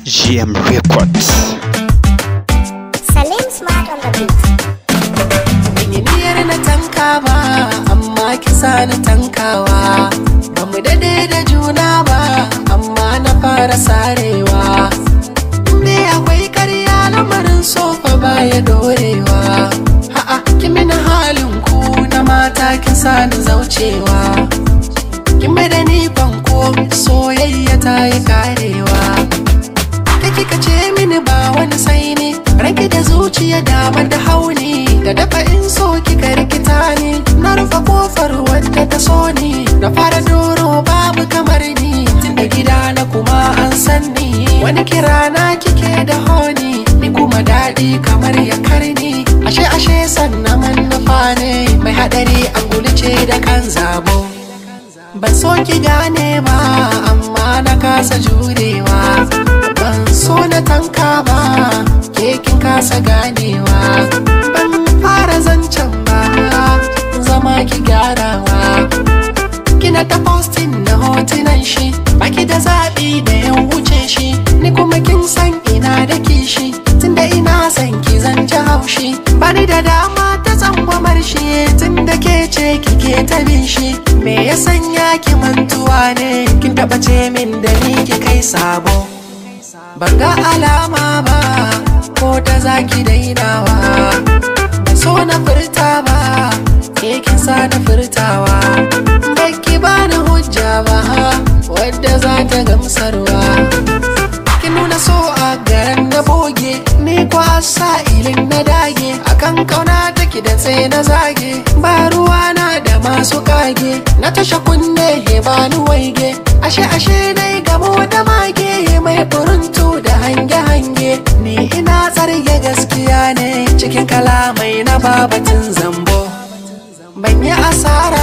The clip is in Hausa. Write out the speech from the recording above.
GM Records. Salim Smart on the beat. Ban yi niyyar na tanka ba, amma kisa na tankawa. Ba mu dade da juna ba, amma na fara sarewa. Me akwai karya lamarin sofa baya dorewa. Ha'a, kimi na halin ku na mata kisa ni zaucewa. Kimi da ni banko soyayya ta yi karewa. Kika ce mini ba wani sai ne, ranki da zuciya damar da hauni, da dafa in so kika rikita ni. Na rufe kofar wadda ta so ni, na fara doro babu kamar ni, tunda gida na kuma an san ni. Wani kira na kike da honi, ni kuma daɗi kamar ya karni. Ashe sannan manufa ne, mai haɗari an gulice da kan zabo. Ban so ki gane ba, amma na kasa jurewa. Ban so na tanka ba, ke kin kasa ganewa. Ban fara zancen ba, zama ki gyarawa. Kina ta posting na hotunan shi, baki da zaɓi da ya wuce shi. Ni kuma kin san ina da kishi, tunda ina san ki zan ji haushi. Bani da dama ta tsangwamar shi, tunda ke ce kike ta bin shi. Me ya sanya ki mantuwa ne, kin taɓa ce min da ni ki kai sabo. Ban ga alama ba, ko ta zaki dainawa. Ban so na furta ba, ke kin sa na furtawa. Baki bani hujja ba, wadda za ta gamsarwa. Ki nuna so a garin na boge, ni kwa sa'ilin na dage. Akan kauna take da sai na zage, ba ruwa na da masu kage. Na tasha kunne he bani waige, ashe dai gamo da mage. Mai furuntu da hange-hange, ni ina tsarge gaskiya ne, cikin kalamai na babatin zambo. Ban yi asara